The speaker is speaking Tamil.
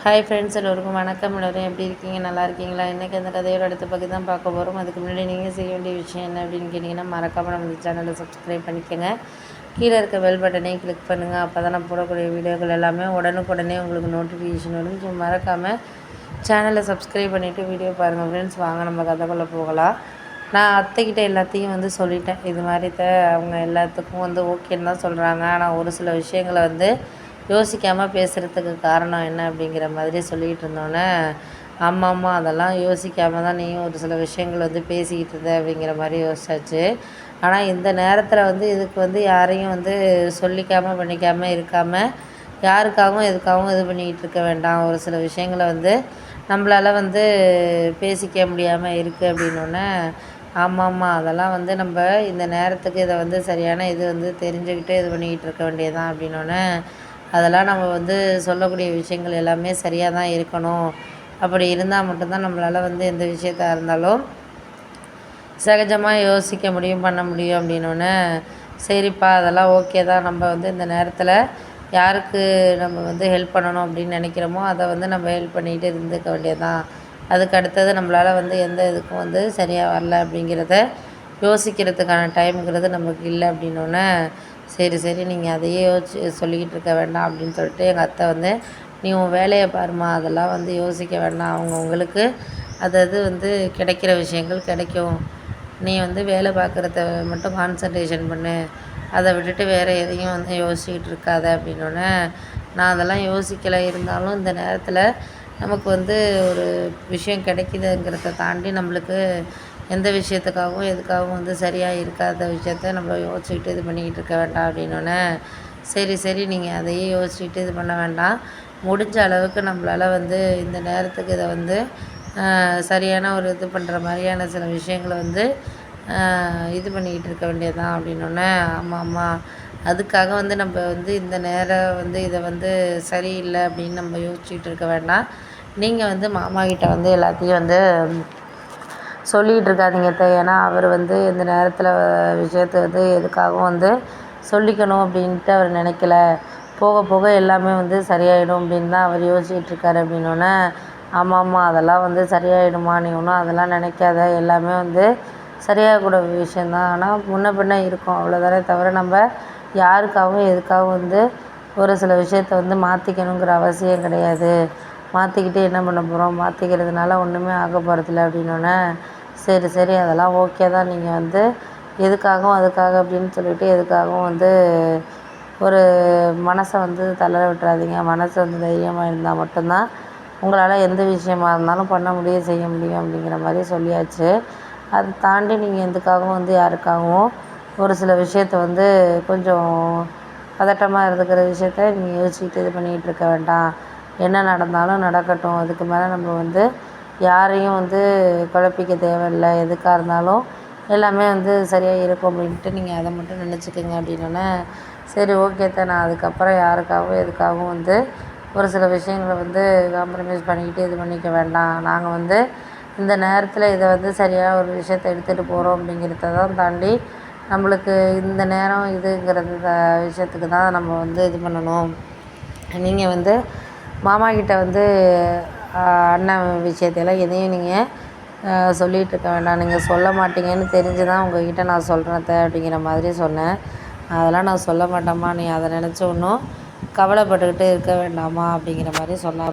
ஹாய் ஃப்ரெண்ட்ஸ், எல்லோருக்கும் வணக்கம். எல்லோரும் எப்படி இருக்கீங்க? நல்லா இருக்கீங்களா? இன்றைக்கி அந்த கதையோட அடுத்த பற்றி தான் பார்க்க போகிறோம். அதுக்கு முன்னாடி நீங்கள் செய்ய வேண்டிய விஷயம் என்ன அப்படின்னு கேட்டிங்கன்னா, மறக்காமல் நம்ம சேனலை சப்ஸ்கிரைப் பண்ணிக்கோங்க. கீழே இருக்க பெல் பட்டனையும் கிளிக் பண்ணுங்கள். அப்போ தான் நான் போடக்கூடிய வீடியோக்கள் எல்லாமே உடனுக்குடனே உங்களுக்கு நோட்டிஃபிகேஷன் வரும். ஸோ மறக்காமல் சேனலை சப்ஸ்கிரைப் பண்ணிவிட்டு வீடியோ பாருங்கள் ஃப்ரெண்ட்ஸ். வாங்க நம்ம கதைக்குள்ளே போகலாம். நான் அத்தைக்கிட்ட எல்லாத்தையும் சொல்லிட்டேன். இது மாதிரி அவங்க எல்லாத்துக்கும் ஓகேன்னு தான் சொல்கிறாங்க. ஆனால் ஒரு சில விஷயங்களை யோசிக்காமல் பேசுகிறதுக்கு காரணம் என்ன அப்படிங்கிற மாதிரி சொல்லிகிட்டு இருந்தோன்னே, ஆமாம்மா அதெல்லாம் யோசிக்காமல் தான் நீயும் ஒரு சில விஷயங்கள் பேசிக்கிட்டு இருந்த அப்படிங்கிற மாதிரி யோசிச்சாச்சு. ஆனால் இந்த நேரத்தில் இதுக்கு யாரையும் சொல்லிக்காமல் பண்ணிக்காமல் இருக்காமல், யாருக்காகவும் எதுக்காகவும் இது பண்ணிக்கிட்டு இருக்க வேண்டாம். ஒரு சில விஷயங்களை நம்மளால் பேசிக்க முடியாமல் இருக்குது அப்படின்னோடனே, ஆமாம்மா அதெல்லாம் நம்ம இந்த நேரத்துக்கு இதை சரியான இது தெரிஞ்சுக்கிட்டு இது பண்ணிக்கிட்டு இருக்க வேண்டியதான் அப்படின்னோடனே, அதெல்லாம் நம்ம சொல்லக்கூடிய விஷயங்கள் எல்லாமே சரியாக தான் இருக்கணும். அப்படி இருந்தால் மட்டும்தான் நம்மளால் எந்த விஷயத்தா இருந்தாலும் சகஜமாக யோசிக்க முடியும், பண்ண முடியும் அப்படின்னோடனே, சரிப்பா அதெல்லாம் ஓகே தான். நம்ம இந்த நேரத்தில் யாருக்கு நம்ம ஹெல்ப் பண்ணணும் அப்படின்னு நினைக்கிறோமோ அதை நம்ம ஹெல்ப் பண்ணிகிட்டு இருந்துக்க வேண்டியதான். அதுக்கு அடுத்தது நம்மளால் எந்த இதுக்கும் சரியாக வரல அப்படிங்கிறத யோசிக்கிறதுக்கான டைமுங்கிறது நமக்கு இல்லை அப்படின்னோடனே, சரி சரி நீங்கள் அதையே சொல்லிக்கிட்டு இருக்க வேண்டாம் அப்படின்னு சொல்லிட்டு எங்கள் அத்தை நீ உன் வேலையை பாருமா, அதெல்லாம் யோசிக்க வேண்டாம். அவங்கவுங்களுக்கு அது கிடைக்கிற விஷயங்கள் கிடைக்கும். நீ வேலை பார்க்குறத மட்டும் கான்சன்ட்ரேஷன் பண்ணு, அதை விட்டுட்டு வேறு எதையும் யோசிச்சுக்கிட்டு இருக்காத அப்படின்னோடனே, நான் அதெல்லாம் யோசிக்கலை. இருந்தாலும் இந்த நேரத்தில் நமக்கு ஒரு விஷயம் கிடைக்கிதுங்கிறத தாண்டி நம்மளுக்கு எந்த விஷயத்துக்காகவும் எதுக்காகவும் சரியாக இருக்காத விஷயத்த நம்ம யோசிச்சுக்கிட்டு இது பண்ணிக்கிட்டு இருக்க வேண்டாம் அப்படின்னோடனே, சரி சரி நீங்கள் அதையே யோசிச்சுக்கிட்டு இது பண்ண வேண்டாம். முடிஞ்ச அளவுக்கு நம்மளால் இந்த நேரத்துக்கு இதை சரியான ஒரு இது பண்ணுற மாதிரியான சில விஷயங்களை இது பண்ணிக்கிட்டு இருக்க வேண்டியது தான் அப்படின்னோடனே, ஆமாம் ஆமாம் அதுக்காக நம்ம இந்த நேரம் இதை சரியில்லை அப்படின்னு நம்ம யோசிச்சுக்கிட்டு இருக்க வேண்டாம். நீங்கள் மாமா கிட்ட எல்லாத்தையும் சொல்லிகிட்டு இருக்காதீங்க அத்தை. ஏன்னா அவர் இந்த நேரத்தில் விஷயத்த எதுக்காகவும் சொல்லிக்கணும் அப்படின்ட்டு அவர் நினைக்கல. போக போக எல்லாமே சரியாயிடும் அப்படின்னு தான் அவர் யோசிச்சுட்டு இருக்காரு அப்படின்னோடனே, ஆமாம்மா அதெல்லாம் சரியாயிடுமா, நீ ஒன்றும் அதெல்லாம் நினைக்காத. எல்லாமே சரியாகக்கூட விஷயந்தான். ஆனால் முன்ன பின்ன இருக்கும் அவ்வளோதானே தவிர, நம்ம யாருக்காகவும் எதுக்காகவும் ஒரு சில விஷயத்த மாற்றிக்கணுங்கிற அவசியம் கிடையாது. மாற்றிக்கிட்டு என்ன பண்ண போகிறோம், மாற்றிக்கிறதுனால ஒன்றுமே ஆக போகிறதில்ல அப்படின்னோடனே, சரி சரி அதெல்லாம் ஓகே தான். நீங்கள் எதுக்காகவும் அதுக்காக அப்படின்னு சொல்லிட்டு எதுக்காகவும் ஒரு மனசை தளர விட்டுறாதீங்க. மனசு தைரியமாக இருந்தால் மட்டும்தான் உங்களால் எந்த விஷயமா இருந்தாலும் பண்ண முடியும், செய்ய முடியும் அப்படிங்கிற மாதிரி சொல்லியாச்சு. அதை தாண்டி நீங்கள் எதுக்காகவும் யாருக்காகவும் ஒரு சில விஷயத்த கொஞ்சம் பதட்டமாக இருக்கிற விஷயத்த நீங்கள் யோசிச்சுட்டு இது பண்ணிக்கிட்டு இருக்க வேண்டாம். என்ன நடந்தாலும் நடக்கட்டும். அதுக்கு மேலே நம்ம யாரையும் குழப்பிக்க தேவையில்லை. எதுக்காக இருந்தாலும் எல்லாமே சரியாக இருக்கும் அப்படின்ட்டு நீங்கள் அதை மட்டும் நினச்சிக்கோங்க அப்படின்னோடனே, சரி ஓகே தான். நான் அதுக்கப்புறம் யாருக்காகவும் எதுக்காகவும் ஒரு சில விஷயங்களை காம்ப்ரமைஸ் பண்ணிக்கிட்டு இது பண்ணிக்க வேண்டாம். நாங்கள் இந்த நேரத்தில் இதை சரியாக ஒரு விஷயத்தை எடுத்துகிட்டு போகிறோம் அப்படிங்கிறத தான் தாண்டி நம்மளுக்கு இந்த நேரம் இதுங்கிறது விஷயத்துக்கு தான் நம்ம இது பண்ணணும். நீங்கள் மாமா கிட்ட அண்ணன் விஷயத்தையெல்லாம் எதையும் நீங்கள் சொல்லிகிட்டு இருக்க வேண்டாம். நீங்கள் சொல்ல மாட்டீங்கன்னு தெரிஞ்சு தான் உங்கள்கிட்ட நான் சொல்கிறேன் அத்தை அப்படிங்கிற மாதிரி சொன்னேன். அதெல்லாம் நான் சொல்ல மாட்டேம்மா, நீ அதை நினச்சி ஒன்றும் கவலைப்பட்டுக்கிட்டு இருக்க வேண்டாமா அப்படிங்கிற மாதிரி சொன்னார்.